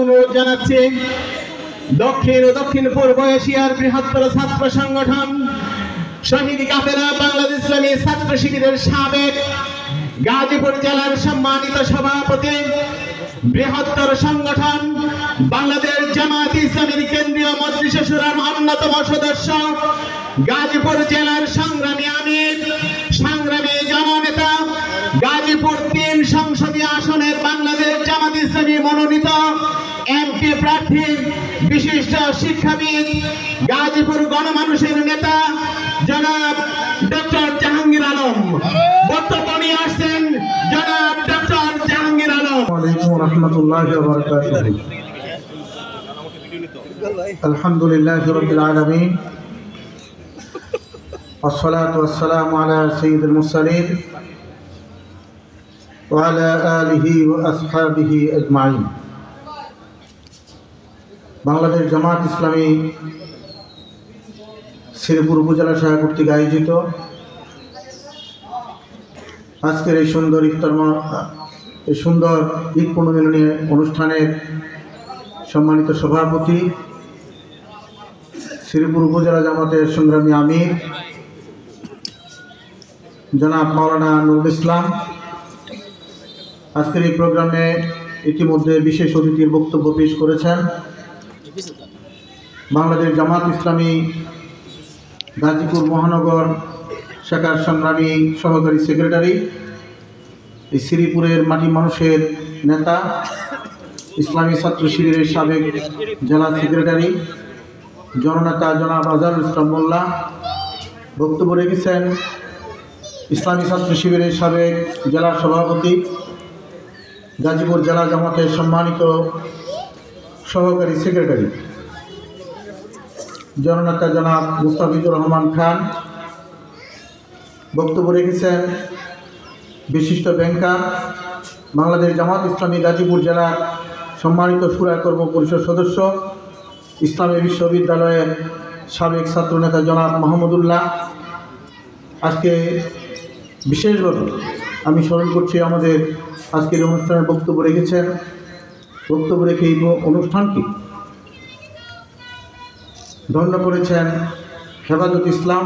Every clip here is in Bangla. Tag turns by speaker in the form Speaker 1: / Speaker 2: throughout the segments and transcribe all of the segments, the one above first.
Speaker 1: অনুরোধ জানাচ্ছি দক্ষিণ ও দক্ষিণ পূর্ব এশিয়ার বৃহত্তর ছাত্র সংগঠন শহীদ কাফেলা বাংলাদেশ ইসলামী ছাত্র শিবিরের সাবেক গাজীপুর জেলার সম্মানিত সভাপতি, বৃহত্তর সংগঠন বাংলাদেশ জামাত ইসলামীর কেন্দ্রীয় মজলিস শুরার অন্যতম সদস্য, গাজীপুর জেলার সংগ্রামী আমির, সংগ্রামী জননেতা, গাজীপুর ৩ সংসদীয় আসনের বাংলাদেশ জামাত ইসলামী মনোনীত এমপি প্রার্থী, বিশিষ্ট শিক্ষাবিদ, গাজীপুর গণমানুষের নেতা জনাব ডক্টর জাহাঙ্গীর আলম। বক্তব্য নিয়ে আসছেন জনাব ডক্টর জাহাঙ্গীর আলম।
Speaker 2: ওয়ালাইকুম রাহমাতুল্লাহি ওয়া বারাকাতুহু। আলহামদুলিল্লাহি রাব্বিল আলামিন, ওয়াসসালাতু ওয়াসসালামু আলা সাইয়্যিদিল মুরসালিন ওয়া আলা আলিহি ওয়া আসহাবিহি আজমাইন। বাংলাদেশ জামাত ইসলামী শ্রীপুর উপজেলা শাখা কর্তৃক আয়োজিত আজকের এই সুন্দর ঈদ পুনর্মিলনী অনুষ্ঠানের সম্মানিত সভাপতি, শ্রীপুর উপজেলা জামাতের সংগ্রামী আমির জনাব মাওলানা নুরুল ইসলাম, আজকের এই প্রোগ্রামে ইতিমধ্যে বিশেষ অতিথির বক্তব্য পেশ করেছেন বাংলাদেশ জামাত ইসলামী গাজীপুর মহানগর শাখার সংগ্রামী সহকারী সেক্রেটারি, এই শ্রীপুরের মাটি মানুষের নেতা, ইসলামী ছাত্র শিবিরের সাবেক জেলা সেক্রেটারি জননেতা জনাব আজহারুল ইসলাম মোল্লা। বক্তব্য রেখেছেন ইসলামী ছাত্র শিবিরের সাবেক জেলা সভাপতি, গাজীপুর জেলা জামাতের সম্মানিত সহকারী সেক্রেটারি জননেতা জনাব মুস্তাফিজুর রহমান খান। বক্তব্য রেখেছেন বিশিষ্ট ব্যাংকার, বাংলাদেশ জামাত ইসলামী গাজীপুর জেলার সম্মানিত শুরা কর্ম পরিষদ সদস্য, ইসলামী বিশ্ববিদ্যালয়ের সাবেক ছাত্রনেতা জনাব মাহমুদুল্লাহ। আজকে বিশেষভাবে আমি স্মরণ করছি আমাদের আজকের অনুষ্ঠানের বক্তব্য রেখেছেন। বক্তব্য রেখে এই অনুষ্ঠানকে ধন্য করেছেন হেফাজত ইসলাম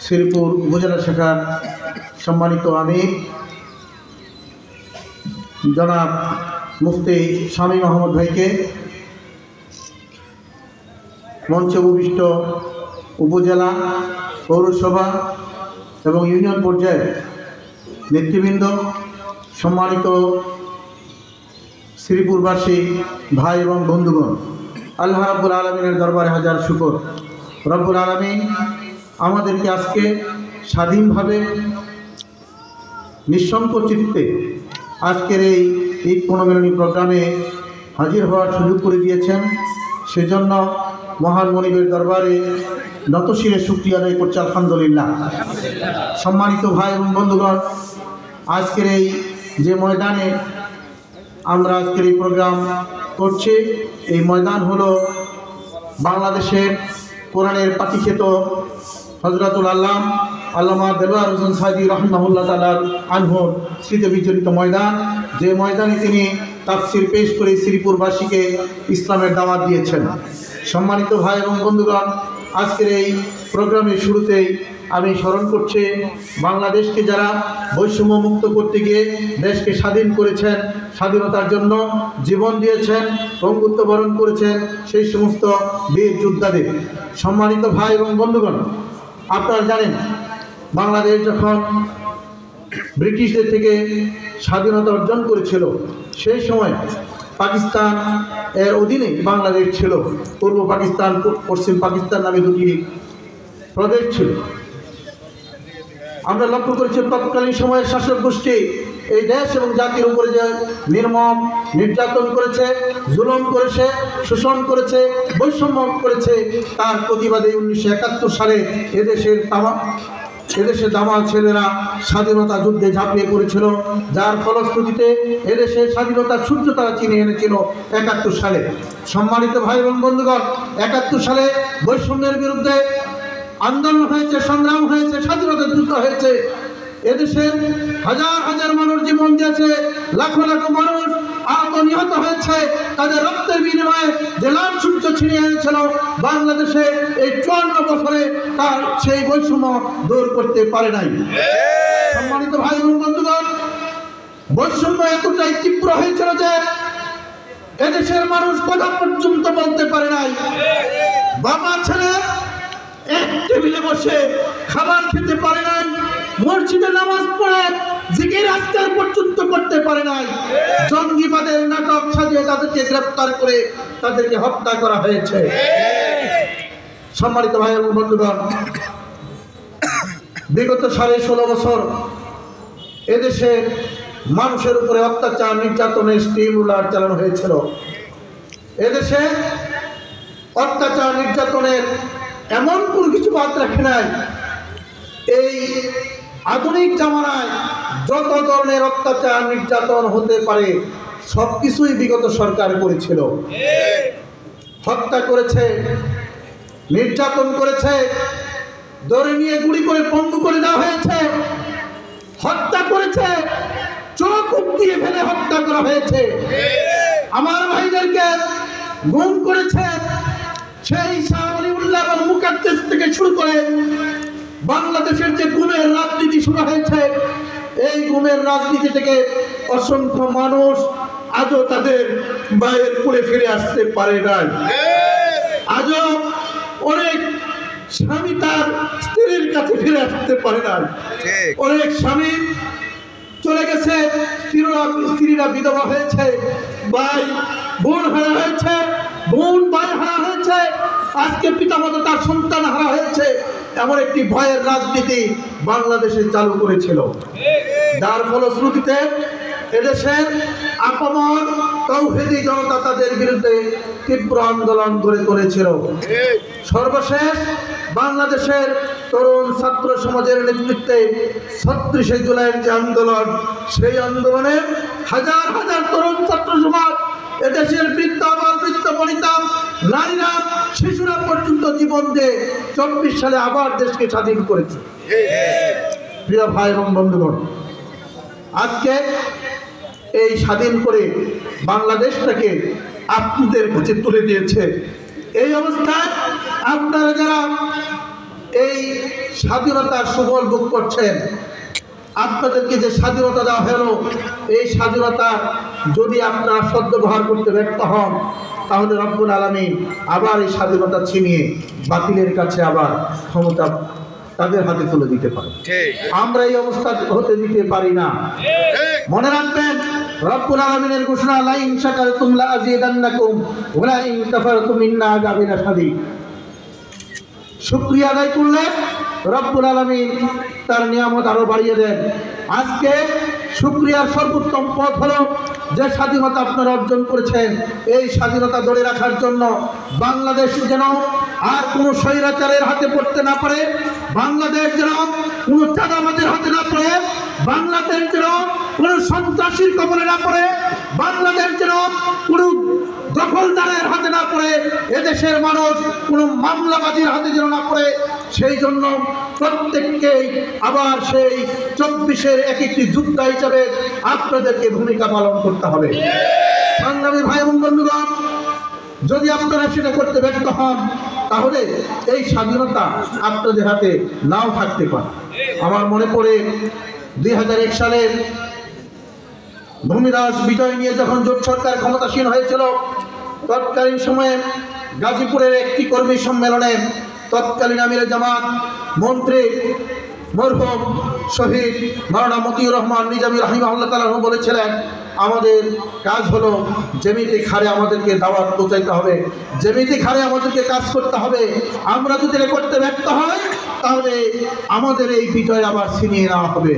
Speaker 2: শ্রীপুর উপজেলা শাখার সম্মানিত আমির জনাব মুফতি শামীম আহমদ ভাইকে, মঞ্চে উপবিষ্ট উপজেলা, পৌরসভা এবং ইউনিয়ন পর্যায়ের নেতৃবৃন্দ, সম্মানিত শ্রীপুরবাসী ভাই এবং বন্ধুগণ, আল্লাহ রাব্বুল আলামিনের দরবারে হাজার শুকর। রব্বুল আলামিন আমাদেরকে আজকে স্বাধীনভাবে নিঃসংকোচ চিত্তে আজকের এই ঈদ পুনর্মিলনী প্রোগ্রামে হাজির হওয়ার সুযোগ করে দিয়েছেন। সেজন্য মহান মনিবের দরবারে নতশিরে শুকরিয়া আদায় করছি, আলহামদুলিল্লাহ। সম্মানিত ভাই এবং বন্ধুগণ, আজকের এই যে ময়দানে আমরা আজকের এই প্রোগ্রাম করছি, এই ময়দান হলো বাংলাদেশের কোরআনের পাঠিখ্যাত হযরতুল আল্লামা দেলোয়ার হোসেন সাঈদী রাহিমাহুল্লাহ তাআলা আনহুর স্মৃতি বিজড়িত ময়দান, যে ময়দানে তিনি তাফসীর পেশ করে শ্রীপুরবাসীকে ইসলামের দাওয়াত দিয়েছেন। সম্মানিত ভাই এবং বন্ধুগণ, আজকের এই প্রোগ্রামের শুরুতেই আমি স্মরণ করছি বাংলাদেশকে যারা বৈষম্য মুক্ত করতে গিয়ে দেশকে স্বাধীন করেছেন, স্বাধীনতার জন্য জীবন দিয়েছেন, পঙ্গুত্ব বরণ করেছেন সেই সমস্ত বীর যোদ্ধাদের। সম্মানিত ভাই এবং বন্ধুগণ, আপনারা জানেন বাংলাদেশ যখন ব্রিটিশদের থেকে স্বাধীনতা অর্জন করেছিল, সেই সময় পাকিস্তান এর অধীনে বাংলাদেশ ছিল। পূর্ব পাকিস্তান, পশ্চিম পাকিস্তান নামে দুটি প্রদেশ ছিল। আমরা লক্ষ্য করেছি তৎকালীন সময়ের শাসক গোষ্ঠী এই দেশ এবং জাতির উপরে যে নির্মম নির্যাতন করেছে, জুলুম করেছে, শোষণ করেছে, বৈষম্য করেছে, তার প্রতিবাদে 1971 সালে এদেশের দামাল ছেলেরা স্বাধীনতা যুদ্ধে ঝাঁপিয়ে পড়েছিল, যার ফলশ্রুতিতে এদেশের স্বাধীনতার সূর্য তারা চিনে এনেছিল 71 সালে। সম্মানিত ভাই এবং বন্ধুগণ, 71 সালে বৈষম্যের বিরুদ্ধে আন্দোলন হয়েছে, সংগ্রাম হয়েছে, স্বাধীনতা যুদ্ধ হয়েছে। এদেশের হাজার হাজার মানুষ জীবন দিয়েছে, লাখো লাখো মানুষ আহত নিহত হয়েছে, তাদের রক্তের বিনিময়ে যে লাল সূর্য ছিনিয়ে এনেছিল বাংলাদেশে এই 54 বছরে তার সেই বৈষম্য দূর করতে পারে নাই। সম্মানিত ভাই এবং বন্ধুগণ, বৈষম্য এতটাই তীব্র হয়েছিল যে এদেশের মানুষ কথা পর্যন্ত বলতে পারে নাই। বাবা ছেলে এক টেবিলে বসে খাবার খেতে পারে নাই, মসজিদে নামাজ পড়ে জিকির আজকার পর্যন্ত করতে পারে নাই। জঙ্গিবাদের নাটক সাজিয়ে তাদেরকে গ্রেফতার করে তাদেরকে হত্যা করা হয়েছে। সম্মানিত ভাই এবং বন্ধুগণ, বিগত 16.5 বছর এদেশের মানুষের উপরে অত্যাচার নির্যাতনের স্টিম রুলার চালানো হয়েছিল। এদেশে অত্যাচার নির্যাতনের এমন কোনো কিছু বাদ রাখে নাই। এই আধুনিক জামানায় যত ধরনের অত্যাচার নির্যাতন হতে পারে সবকিছুই বিগত সরকার করেছিল। হত্যা করেছে, নির্যাতন করেছে, ধরে নিয়ে গুলি করে পঙ্গু করে দেওয়া হয়েছে, হত্যা করেছে, চোখ দিয়ে ফেলে হত্যা করা হয়েছে। আমার ভাইদেরকে গুম করেছে। সেই শাহ ওলিউল্লাহ এবং মুকাদ্দেস থেকে শুরু করে বাংলাদেশের যে গুমের রাজনীতি শুরু হয়েছে, এই গুমের রাজনীতি থেকে অসংখ্য মানুষ আজও তাদের মায়ের কোলে ফিরে আসতে পারে নাই। আজও অনেক স্বামী তার স্ত্রীর কাছে ফিরে আসতে পারে না। অনেক স্বামী চলে গেছে, স্ত্রীরা বিধবা হয়েছে, ভাই বোন হারা হয়েছে, বোন ভাই হারা হয়েছে, আজকে পিতামাতা তার সন্তান হারা হয়েছে। এমন একটি ভয়ের রাজনীতি বাংলাদেশে চালু করেছিল, যার ফলশ্রুতিতে এদেশের আপামর তাওহীদি জনতা তাদের বিরুদ্ধে তীব্র আন্দোলন গড়ে তুলেছিল। সর্বশেষ বাংলাদেশের তরুণ ছাত্র সমাজের নেতৃত্বে 36 জুলাইয়ের যে আন্দোলন, সেই আন্দোলনে হাজার হাজার তরুণ ছাত্র সমাজ, এদেশের বৃদ্ধ আবার বৃদ্ধ বনিতা, নারীরা, শিশুরা পর্যন্ত জীবন দিয়ে 24 সালে আবার দেশকে স্বাধীন করেছে। প্রিয় ভাই এবং বন্ধুগণ, আজকে এই স্বাধীন করে বাংলাদেশটাকে আপনাদের কাছে তুলে দিয়েছে। এই অবস্থায় আপনারা যারা এই স্বাধীনতার সুফল ভোগ করছেন, আপনাদেরকে যে স্বাধীনতা দেওয়া হলো, এই স্বাধীনতা যদি আপনারা সদ্ব্যবহার করতে ব্যর্থ হন, তাহলে রব্বুল আলামিন আবার এই স্বাধীনতা ছিনিয়ে বাতিলের কাছে আবার ক্ষমতা তাদের হাতে তুলে দিতে পারে। আমরা এই অবস্থা হতে দিতে পারি না। মনে রাখবেন, রব্বুল আলামিনের ঘোষণা, লা ইন শাকারতুম লা আযীদান্নাকুম ওয়া লা ইন কাফারতুম ইন্না আযাবি লাশাদীদ। শুকরিয়া আদায় করলে রব্বুল আলামিন তার নিয়ামত আরো বাড়িয়ে দেন। আজকে শুকরিয়ার সর্বোত্তম পথ হলো যে স্বাধীনতা আপনারা অর্জন করেছেন, এই স্বাধীনতা ধরে রাখার জন্য বাংলাদেশ যেন আর কোনো স্বৈরাচারের হাতে পড়তে না পারে, বাংলাদেশ যেন কোনো চাঁদাবাজের হাতে না পড়ে, বাংলাদেশ যেন কোনো সন্ত্রাসীর কবলে না পড়ে, বাংলাদেশ যেন কোনো দখলদারের হাতে না পড়ে, এদেশের মানুষ কোনো মামলাবাজির হাতে যেন না পড়ে, সেই জন্য প্রত্যেককেই আবার সেই 24-এর এক একটি যোদ্ধা হিসাবে আপনাদেরকে ভূমিকা পালন করতে হবে। সংগ্রামী ভাই এবং বন্ধুগণ, যদি আপনারা সেটা করতে ব্যর্থ হন, তাহলে এই স্বাধীনতা আপনাদের হাতে নাও থাকতে পারে। আমার মনে পড়ে 2001 সালের ভূমিদাস বিজয় নিয়ে যখন জোট সরকার ক্ষমতাসীন হয়েছিল, তৎকালীন সময়ে গাজীপুরের একটি কর্মী সম্মেলনে তৎকালীন আমিরে জামাত মন্ত্রী মরহুম শহীদ মাওলানা মতিউর রহমান নিজামী রাহিমাহুল্লাহ তাআলা বলেছিলেন, আমাদের কাজ হলো যেমিতি খারে আমাদেরকে দাওয়াত পৌঁছাইতে হবে, যেমিতি খারে আমাদেরকে কাজ করতে হবে। আমরা যদি এটা করতে ব্যর্থ হই, তাহলে আমাদের এই বিজয় আবার ছিনিয়ে নেওয়া হবে।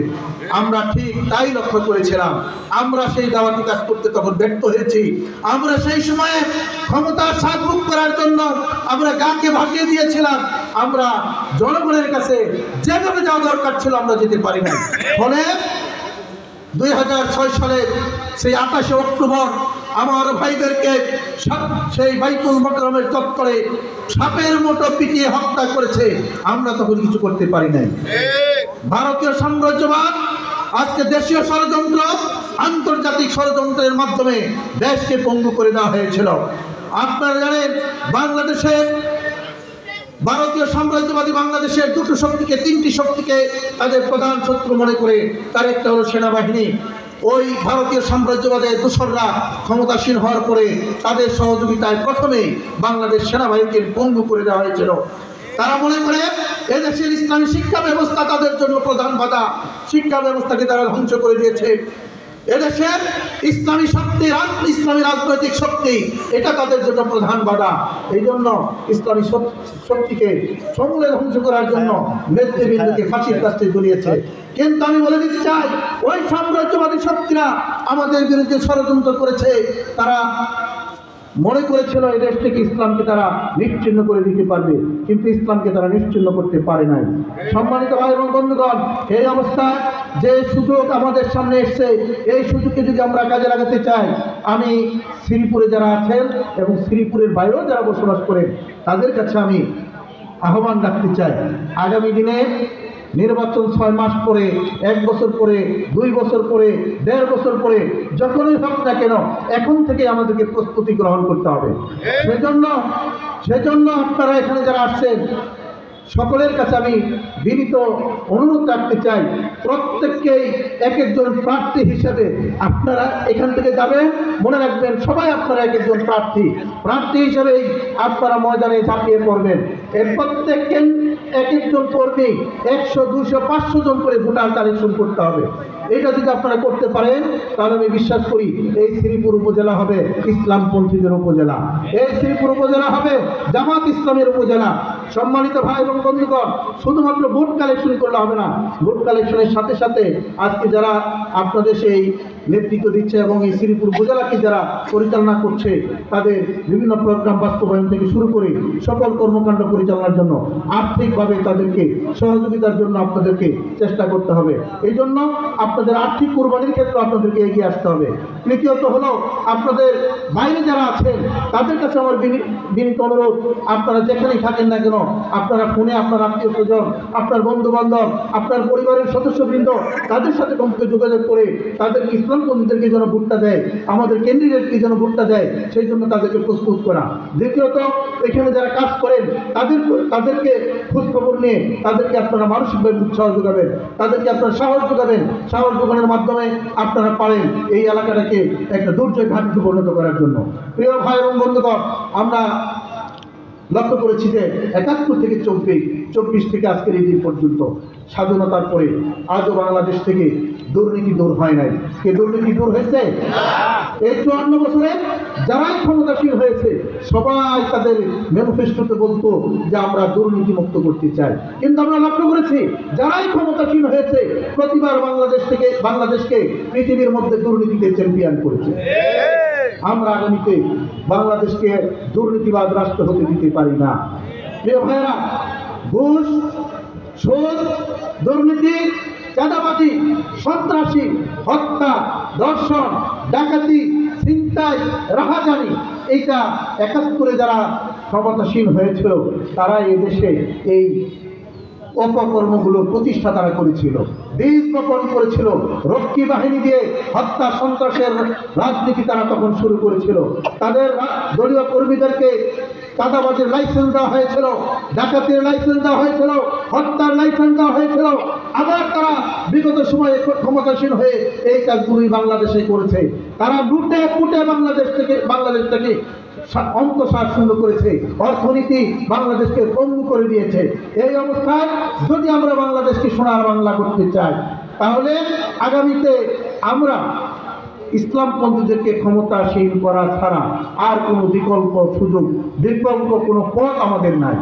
Speaker 2: আমরা ঠিক তাই লক্ষ্য করেছিলাম। আমরা সেই দাওয়াতি কাজ করতে তখন ব্যর্থ হয়েছি। আমরা সেই সময়ে ক্ষমতার স্বাদ ভোগ করার জন্য আমরা গাকে ভাসিয়ে দিয়েছিলাম। আমরা জনগণের কাছে যেভাবে যাওয়া দরকার ছিল আমরা যেতে পারি না। ফলে 2006 সালের সেই 28 অক্টোবর আমার ভাইদেরকে সেই বাইতুল মোকাররমের চত্বরে সাপের মতো পিটিয়ে হত্যা করেছে। আমরা তখন কিছু করতে পারি নাই। ভারতীয় সাম্রাজ্যবাদ আজকে দেশীয় ষড়যন্ত্র আন্তর্জাতিক ষড়যন্ত্রের মাধ্যমে দেশকে পঙ্গু করে দেওয়া হয়েছিল। আপনারা জানেন বাংলাদেশের ভারতীয় সাম্রাজ্যবাদী বাংলাদেশের দুটো শক্তিকে, তিনটি শক্তিকে তাদের প্রধান শত্রু মনে করে। তার একটা হলো সেনাবাহিনী। ওই ভারতীয় সাম্রাজ্যবাদের দোসররা ক্ষমতাসীন হওয়ার পরে তাদের সহযোগিতায় প্রথমে বাংলাদেশ সেনাবাহিনীকে পঙ্গু করে দেওয়া হয়েছিল। তারা মনে করে এদেশের ইসলামী শিক্ষা ব্যবস্থা তাদের জন্য প্রধান বাধা। শিক্ষা ব্যবস্থাকে তারা ধ্বংস করে দিয়েছে। এদেশের ইসলামী শক্তি, ইসলামী রাজনৈতিক শক্তি, এটা তাদের জন্য প্রধান বাধা। এই জন্য ইসলামী শক্তিকে সমূলে ধ্বংস করার জন্য নেতৃবৃন্দকে ফাঁসির কাছে ঝুলিয়েছে। কিন্তু আমি বলে দিতে চাই, ওই সাম্রাজ্যবাদী শক্তিরা আমাদের বিরুদ্ধে ষড়যন্ত্র করেছে। তারা মনে করেছিল এই দেশ থেকে ইসলামকে তারা নিশ্চিহ্ন করে দিতে পারবে, কিন্তু ইসলামকে তারা নিশ্চিহ্ন করতে পারে নাই। সম্মানিত ভাই এবং বন্ধুগণ, এই অবস্থায় যে সুযোগ আমাদের সামনে এসছে, এই সুযোগকে যদি আমরা কাজে লাগাতে চাই, আমি শ্রীপুরে যারা আছেন এবং শ্রীপুরের বাইরেও যারা বসবাস করেন তাদের কাছে আমি আহ্বান রাখতে চাই, আগামী দিনে নির্বাচন 6 মাস পরে, 1 বছর পরে, 2 বছর পরে, 1.5 বছর পরে, যখনই হোক না কেন এখন থেকে আমাদেরকে প্রস্তুতি গ্রহণ করতে হবে। সেজন্য আপনারা এখানে যারা আসছেন সকলের কাছে আমি বিনীত অনুরোধ রাখতে চাই, প্রত্যেককেই এক একজন প্রার্থী হিসেবে আপনারা এখান থেকে যাবেন, মনে রাখবেন সবাই আপনারা এক একজন প্রার্থী হিসেবেই আপনারা ময়দানে ঝাঁপিয়ে পড়বেন। এর প্রত্যেককে এক একজন কর্মী 100, 200, 500 জন করে ভোটার কালেকশন করতে হবে। এটা যদি আপনারা করতে পারেন তাহলে আমি বিশ্বাস করি এই শ্রীপুর উপজেলা হবে ইসলামপন্থীদের উপজেলা, এই শ্রীপুর উপজেলা হবে জামাত ইসলামের উপজেলা। সম্মানিত ভাই এবং বন্ধুগণ, শুধুমাত্র ভোট কালেকশন করলে হবে না, ভোট কালেকশনের সাথে সাথে আজকে যারা আপনাদের সেই নেতৃত্ব দিচ্ছে এবং এই শ্রীপুর উপজেলাকে যারা পরিচালনা করছে তাদের বিভিন্ন প্রোগ্রাম বাস্তবায়ন থেকে শুরু করে সকল কর্মকাণ্ড পরিচালনার জন্য আর্থিকভাবে তাদেরকে সহযোগিতার জন্য আপনাদেরকে চেষ্টা করতে হবে। এই জন্য আপনাদের আর্থিক কোরবানির ক্ষেত্রে আপনাদেরকে এগিয়ে আসতে হবে। তৃতীয়ত হলো আপনাদের বাইরে যারা আছেন তাদের কাছে আমার বিনীত অনুরোধ, আপনারা যেখানেই থাকেন না কেন, আপনারা ফোনে আপনার আত্মীয় স্বজন, আপনার বন্ধু বান্ধব, আপনার পরিবারের সদস্যবৃন্দ তাদের সাথে কমপক্ষে যোগাযোগ করে তাদেরকে ইসলামপন্থীদেরকে যেন ভোটটা দেয়, আমাদের ক্যান্ডিডেটকে যেন ভোটটা দেয়, সেই জন্য তাদেরকে প্রস্তুত করা। দ্বিতীয়ত, এখানে যারা কাজ করেন তাদেরকে খোঁজখবর নিয়ে তাদেরকে আপনারা মানসিকভাবে উৎসাহ যোগাবেন, তাদেরকে আপনারা সাহস যোগাবেন। সাহস যোগানোর মাধ্যমে আপনারা পারেন এই এলাকাটাকে একটা দুর্যোগ ঘাটিতে পরিণত করার জন্য। প্রিয় ভাই এবং বন্ধুগণ, আমরা লক্ষ্য করেছি যে 71 থেকে 24 থেকে আজকের এই দিন পর্যন্ত স্বাধীনতার পরে আজও বাংলাদেশ থেকে দুর্নীতি দূর হয় নাই। কে দুর্নীতি দূর হয়েছে? এই 54 বছরে যারাই ক্ষমতাসীন হয়েছে সবাই তাদের ম্যানিফেস্টোতে বলতো যে আমরা দুর্নীতি মুক্ত করতে চাই। কিন্তু আমরা লক্ষ্য করেছি যারাই ক্ষমতাসীন হয়েছে প্রতিবার বাংলাদেশকে পৃথিবীর মধ্যে দুর্নীতিতে চ্যাম্পিয়ন করেছে। আমরা আগামীতে বাংলাদেশকে দুর্নীতিবাদ রাষ্ট্র হতে দিতে পারি না। প্রিয় ভাইয়েরা, ঘুষ, সুদ, দুর্নীতি, চাঁদাবাজি, সন্ত্রাসী, হত্যা, ধর্ষণ, ডাকাতি, ছিনতাই, রাহাজানি, এইটা 71-এ যারা ক্ষমতাসীন হয়েছিল তারা এই দেশে এই অপকর্মগুলোর প্রতিষ্ঠা তারা করেছিল, বীজ বপন করেছিল। রক্ষী বাহিনী দিয়ে হত্যা সন্ত্রাসের রাজনীতি তারা তখন শুরু করেছিল। তাদের দলীয় কর্মীদেরকে চাঁদাবাজের লাইসেন্স দেওয়া হয়েছিল, ডাকাতির লাইসেন্স দেওয়া হয়েছিল, হত্যার লাইসেন্স দেওয়া হয়েছিল। আবার তারা বিগত সময়ে ক্ষমতাসীন হয়ে এই কাজগুলি বাংলাদেশে করেছে। তারা লুটে পুটে বাংলাদেশটাকে অন্তঃসার শূন্য করেছে, অর্থনীতি বাংলাদেশকে পঙ্গু করে দিয়েছে। এই অবস্থায় যদি আমরা বাংলাদেশকে সোনার বাংলা করতে চাই তাহলে আগামীতে আমরা ইসলামপন্থীদেরকে ক্ষমতাসীন করা ছাড়া আর কোনো বিকল্প কোনো পথ আমাদের নাই।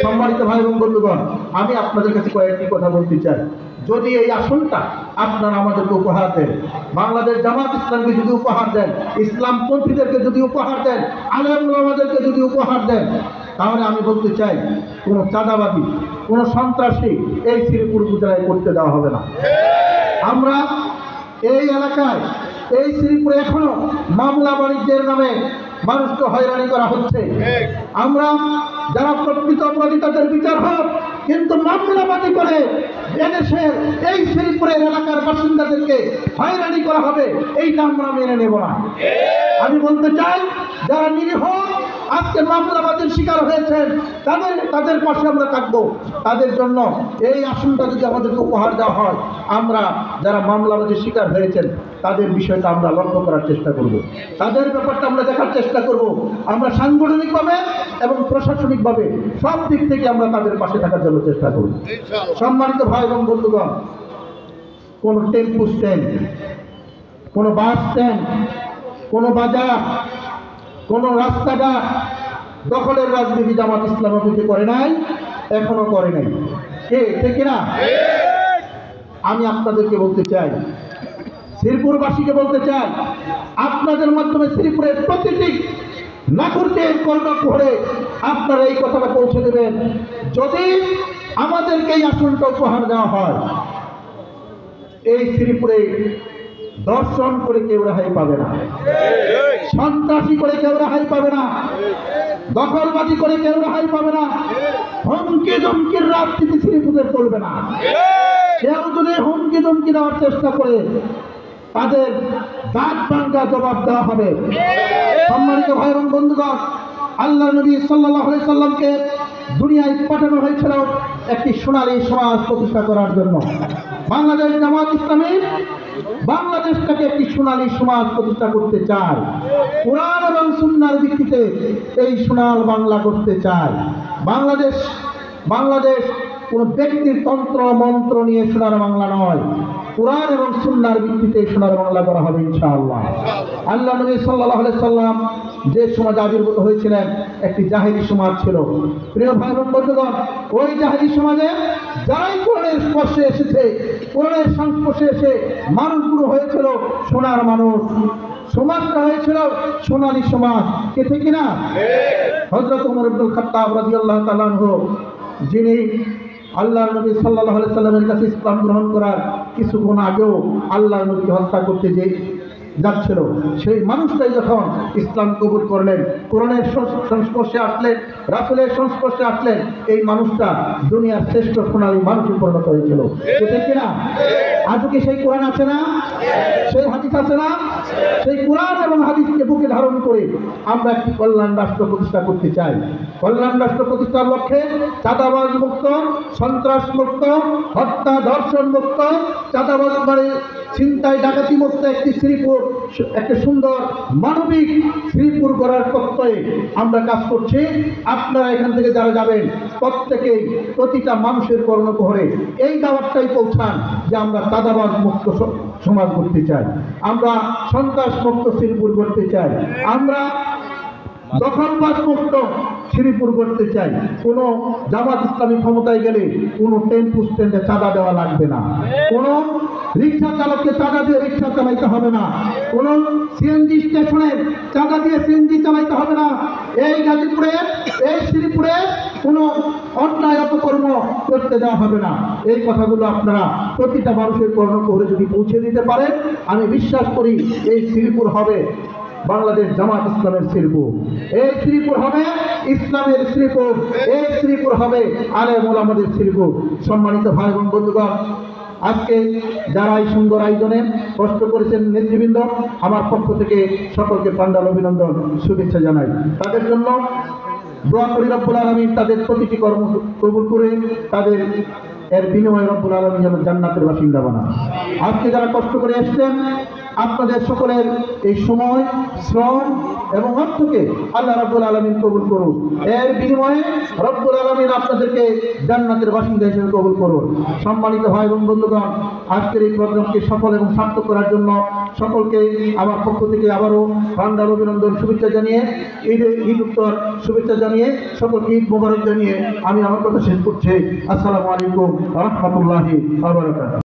Speaker 2: সম্মানিত ভাই এবং বন্ধুগণ, আমি আপনাদের কাছে কয়েকটি কথা বলতে চাই। যদি এই আসনটা আপনারা আমাদেরকে উপহার দেন, বাংলাদেশ জামাত ইসলামকে যদি উপহার দেন, ইসলামপন্থীদেরকে যদি উপহার দেন, আলেম ওলামাদেরকে যদি উপহার দেন, তাহলে আমি বলতে চাই কোনো চাঁদাবাদী, কোনো সন্ত্রাসী এই শ্রীপুর উপজেলায় করতে দেওয়া হবে না। আমরা এই এলাকায়, এই শ্রীপুরে এখনো মামলা বাণিজ্যের নামে মানুষকে হয়রানি করা হচ্ছে। আমরা যারা প্রকৃত অপরাধী তাদের বিচার হোক, কিন্তু মামলাবাদী করে এদেশের এই শ্রীপুরের এলাকার বাসিন্দাদেরকে হয়রানি করা হবে, এইটা আমরা মেনে নেব না। আমি বলতে চাই, যারা নিরীহ আজকে মামলাবাদীর শিকার হয়েছেন তাদের পাশে আমরা থাকবো। তাদের জন্য এই আসনটা যদি আমাদেরকে উপহার দেওয়া হয়, আমরা যারা মামলাবাদীর শিকার হয়েছেন তাদের বিষয়টা আমরা লক্ষ্য করার চেষ্টা করব, তাদের ব্যাপারটা আমরা দেখার চেষ্টা করব। আমরা সাংগঠনিকভাবে এবং প্রশাসনিকভাবে সব দিক থেকে আমরা তাদের পাশে থাকার জন্য চেষ্টা করব। সম্মানিত ভাই এবং বন্ধুগণ, কোন টেম্পু স্ট্যান্ড, কোন বাস স্ট্যান্ড, কোন বাজার, কোন রাস্তাঘাট দখলের রাজনীতি জামাত ইসলাম অতীতে করে নাই, এখনো করে নাই। কে ঠিক না? আমি আপনাদেরকে বলতে চাই, শ্রীপুরবাসীকে বলতে চাই, আপনাদের মাধ্যমে শ্রীপুরের প্রতিটি নাগরিককে কর্ণক করে আপনারা এই কথাটা পৌঁছে দেবেন, যদি আমাদেরকে এই আসনটা উপহার দেওয়া হয়, এই শ্রীপুরে দর্শন করে কেউ রেহাই পাবে না, সন্ত্রাসী করে কেউ রেহাই পাবে না, দখলবাজি করে কেউ রেহাই পাবে না, হুমকি ধমকির রাজনীতি শ্রীপুরের চলবে না। কেউ যদি হুমকি ধমকি দেওয়ার চেষ্টা করে তাদের দাঁত ভাঙা জবাব দেওয়া হবে। সম্মানিত ভাই এবং বন্ধুগণ, আল্লাহ নবী সাল্লাল্লাহু আলাইহি সাল্লামকে দুনিয়ায় পাঠানো হয়েছিল একটি সোনালী সমাজ প্রতিষ্ঠা করার জন্য। বাংলাদেশ জামাত ইসলামী বাংলাদেশটাকে একটি সোনালী সমাজ প্রতিষ্ঠা করতে চায়, কোরআন এবং সুন্নাহর ভিত্তিতে এই সোনাল বাংলা করতে চায়। বাংলাদেশ কোন ব্যক্তির তন্ত্র মন্ত্র নিয়ে সোনার বাংলা নয়, কোরআন এবং সুন্নাহর ভিত্তিতে সোনার বাংলা করা হবে ইনশাআল্লাহ। আল্লাহ নবী সাল্লাল্লাহু আলাইহি সাল্লাম যে সমাজ আবির্ভূত হয়েছিলেন একটি জাহেলি সমাজ ছিল। প্রিয় ভাই এবং বন্ধুগণ, ওই জাহেলি সমাজে যারাই কোরআনের স্পর্শে এসেছে, কোরআনের সংস্পর্শে এসে মানুষগুলো হয়েছিল সোনার মানুষ, সমাজটা হয়েছিল সোনালী সমাজ। কে ঠিক না? হযরত ওমর ইবনুল খাত্তাব রাদিয়াল্লাহু তাআলা আনহু, যিনি আল্লাহর নবী সাল্লাল্লাহু আলাইহি সাল্লামের কাছে ইসলাম গ্রহণ করার কিছুক্ষণ আগেও আল্লাহর নবীকে হত্যা করতে যাচ্ছিল, সেই মানুষটাই যখন ইসলাম কবুল করলেন, কোরআনের সংস্পর্শে আসলেন, রাসূলের সংস্পর্শে আসলেন, এই মানুষটা দুনিয়ার শ্রেষ্ঠ সোনালী মানুষে পরিণত হয়েছিল। ঠিক না? আজও কি সেই কোরআন আছে না? সেই হাদিস আছে না? সেই কোরআন এবং হাদিসকে বুকে ধারণ করে আমরা একটি কল্যাণ রাষ্ট্র প্রতিষ্ঠা করতে চাই। কল্যাণ রাষ্ট্র প্রতিষ্ঠার লক্ষ্যে চাঁদাবাজ মুক্ত, সন্ত্রাস মুক্ত, হত্যা ধর্ষণ মুক্ত, চাঁদাবাজ মানে ছিনতাই ডাকাতি মুক্ত একটি শ্রীপুর, একটা সুন্দর মানবিক শ্রীপুর গড়ার প্রত্যয়ে আমরা কাজ করছি। আপনারা এখান থেকে যারা যাবেন প্রত্যেকেই প্রতিটা মানুষের কর্ণকুহরে এই দাওয়াতটাই পৌঁছান যে আমরা চাঁদাবাজ মুক্ত সমাজ করতে চাই, আমরা সন্ত্রাস মুক্ত শ্রীপুর করতে চাই, আমরা দখলবাজ মুক্ত শ্রীপুর করতে চাই। কোনো জামাত ইসলামী ক্ষমতায় গেলে কোনো টেম্পু স্ট্যান্ডে চাঁদা দেওয়া লাগবে না, কোনো রিক্সা চালককে চাঁদা দিয়ে রিক্সা চালাইতে হবে না, কোনো সিএনজি স্টেশনে চাঁদা দিয়ে সিএনজি চালাইতে হবে না। এই গাজীপুরে, এই শ্রীপুরে কোনো অন্যায় অপকর্ম করতে দেওয়া হবে না। এই কথাগুলো আপনারা প্রতিটা মানুষের কর্ণকুহরে যদি পৌঁছে দিতে পারেন, আমি বিশ্বাস করি এই শ্রীপুর হবে বাংলাদেশ জামাত ইসলামের শ্রীপুর, এই শ্রীপুর হবে ইসলামের শ্রীপুর, এই শ্রীপুর হবে আলেম ওলামাদের শ্রীপুর। সম্মানিত ভাই এবং বন্ধুগণ, আজকে যারা এই সুন্দর আয়োজনে কষ্ট করেছেন নেতৃবৃন্দ, আমার পক্ষ থেকে সকলকে প্রাণঢাল অভিনন্দন, শুভেচ্ছা জানাই। তাদের জন্য দোয়া করি রব্বুল আলামিন তাদের প্রতিটি কর্ম কবুল করে তাদের এর বিনিময়ে রব্বুল আলামিন যেন জান্নাতের বাসিন্দা বানান। আজকে যারা কষ্ট করে এসেছেন, আপনাদের সকলের এই সময়, শ্রম এবং অর্থকে আল্লাহ রাব্বুল আলামিন কবুল করুন। এর বিনিময়ে রব্বুল আলামিন আপনাদেরকে জান্নাতের বাসিন্দা হিসেবে কবুল করুন। সম্মানিত ভাই এবং বন্ধুগণ, আজকের এই প্রোগ্রামকে সফল এবং সার্থক করার জন্য সকলকে আমার পক্ষ থেকে আবারও প্রাণঢাল অভিনন্দন, শুভেচ্ছা জানিয়ে ঈদ উত্তর শুভেচ্ছা জানিয়ে সকলকে ঈদ মোবারক জানিয়ে আমি আমার কথা শেষ করছি। আসসালামু আলাইকুম ওয়া রাহমাতুল্লাহি ওয়া বারাকাতুহু।